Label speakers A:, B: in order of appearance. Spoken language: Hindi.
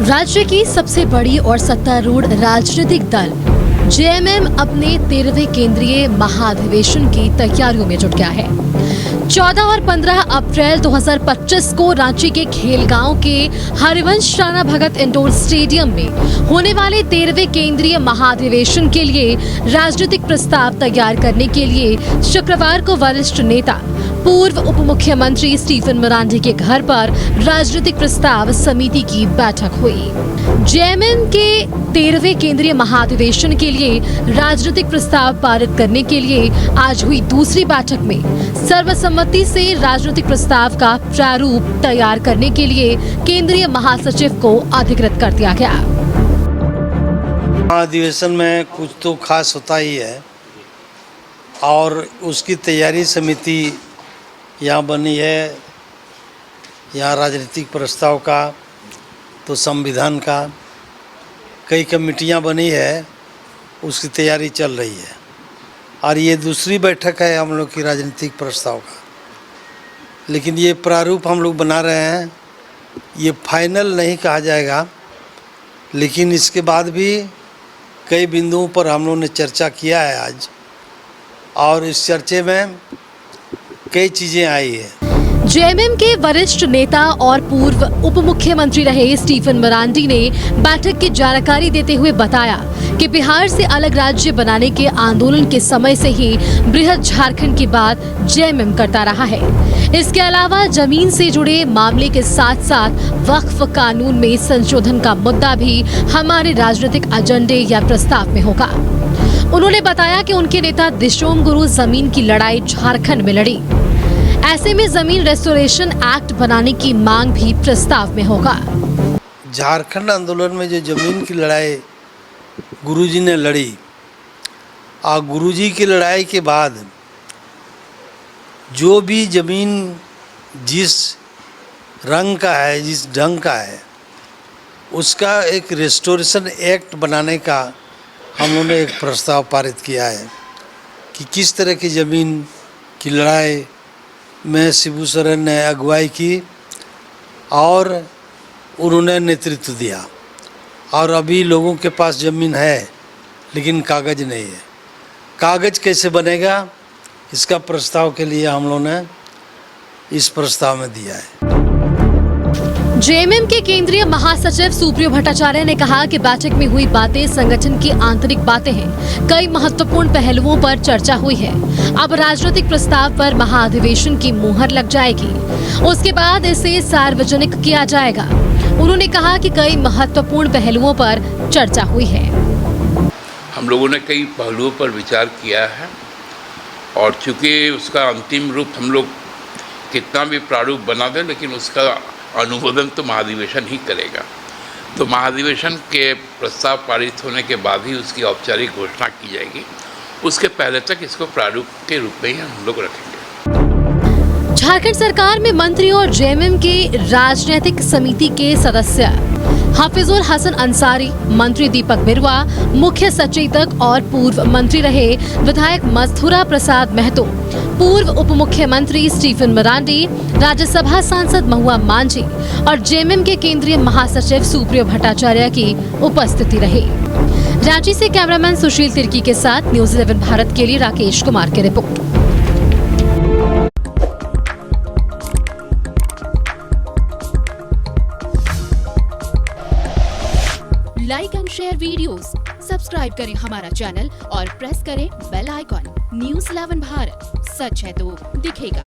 A: राज्य की सबसे बड़ी और सत्तारूढ़ राजनीतिक दल जेएमएम अपने 13वें केंद्रीय महाधिवेशन की तैयारियों में जुट गया है। 14 और 15 अप्रैल 2025 को रांची के खेलगांव के हरिवंश राणा भगत इंडोर स्टेडियम में होने वाले 13वें केंद्रीय महाधिवेशन के लिए राजनीतिक प्रस्ताव तैयार करने के लिए शुक्रवार को वरिष्ठ नेता पूर्व उप मुख्यमंत्री स्टीफन मरांडी के घर पर राजनीतिक प्रस्ताव समिति की बैठक हुई। जेएमएम के 13वें केंद्रीय महाधिवेशन के लिए राजनीतिक प्रस्ताव पारित करने के लिए आज हुई दूसरी बैठक में सर्वसम्मति से राजनीतिक प्रस्ताव का प्रारूप तैयार करने के लिए केंद्रीय महासचिव को अधिकृत कर दिया गया।
B: महाधिवेशन में कुछ तो खास होता ही है और उसकी तैयारी समिति यहाँ बनी है। यहाँ राजनीतिक प्रस्ताव का तो संविधान का कई कमेटियाँ बनी है, उसकी तैयारी चल रही है और ये दूसरी बैठक है हम लोग की राजनीतिक प्रस्ताव का। लेकिन ये प्रारूप हम लोग बना रहे हैं, ये फाइनल नहीं कहा जाएगा, लेकिन इसके बाद भी कई बिंदुओं पर हम लोगों ने चर्चा किया है आज, और इस चर्चे में कई चीज़ें आई है।
A: जेएमएम के वरिष्ठ नेता और पूर्व उप मुख्यमंत्री रहे स्टीफन मरांडी ने बैठक की जानकारी देते हुए बताया कि बिहार से अलग राज्य बनाने के आंदोलन के समय से ही बृहद झारखंड की बात जेएमएम करता रहा है। इसके अलावा जमीन से जुड़े मामले के साथ साथ वक्फ कानून में संशोधन का मुद्दा भी हमारे राजनीतिक एजेंडे या प्रस्ताव में होगा। उन्होंने बताया कि उनके नेता दिशोम गुरु जमीन की लड़ाई झारखंड में लड़ी। ऐसे में जमीन रेस्टोरेशन एक्ट बनाने की मांग भी प्रस्ताव में होगा।
B: झारखंड आंदोलन में जो जमीन की लड़ाई गुरुजी ने लड़ी और गुरुजी की लड़ाई के बाद जो भी जमीन जिस रंग का है, जिस ढंग का है, उसका एक रेस्टोरेशन एक्ट बनाने का हम लोगों ने एक प्रस्ताव पारित किया है कि किस तरह की ज़मीन की लड़ाई में शिबू सोरेन ने अगुवाई की और उन्होंने नेतृत्व दिया। और अभी लोगों के पास ज़मीन है लेकिन कागज़ नहीं है। कागज़ कैसे बनेगा, इसका प्रस्ताव के लिए हम लोगों ने इस प्रस्ताव में दिया है।
A: जेएमएम के केंद्रीय महासचिव सुप्रियो भट्टाचार्य ने कहा कि बैठक में हुई बातें संगठन की आंतरिक बातें हैं। कई महत्वपूर्ण पहलुओं पर चर्चा हुई है। अब राजनीतिक प्रस्ताव पर महाधिवेशन की मुहर लग जाएगी, उसके बाद इसे सार्वजनिक किया जाएगा। उन्होंने कहा कि कई महत्वपूर्ण पहलुओं पर चर्चा हुई है।
C: हम लोगों ने कई पहलुओं पर विचार किया है और चूँकि उसका अंतिम रूप हम लोग कितना भी प्रारूप बना दें, लेकिन उसका अनुमोदन तो महाधिवेशन ही करेगा। तो महाधिवेशन के प्रस्ताव पारित होने के बाद ही उसकी औपचारिक घोषणा की जाएगी। उसके पहले तक इसको प्रारूप के रूप में ही हम लोग रखेंगे।
A: झारखंड सरकार में मंत्री और जेएमएम के राजनीतिक समिति के सदस्य हाफिजुल हसन अंसारी, मंत्री दीपक बिरुआ, मुख्य सचेतक और पूर्व मंत्री रहे विधायक मस्थुरा प्रसाद महतो, पूर्व उप मुख्यमंत्री स्टीफन मरांडी, राज्यसभा सांसद महुआ मांझी और जेएमएम के केंद्रीय महासचिव सुप्रियो भट्टाचार्य की उपस्थिति रही। रांची से कैमरामैन सुशील तिर्की के साथ न्यूज़ 11 भारत के लिए राकेश कुमार की report. Like and share videos, subscribe करें हमारा चैनल और प्रेस करें बेल आइकॉन। न्यूज़ 11 भारत, सच है तो दिखेगा।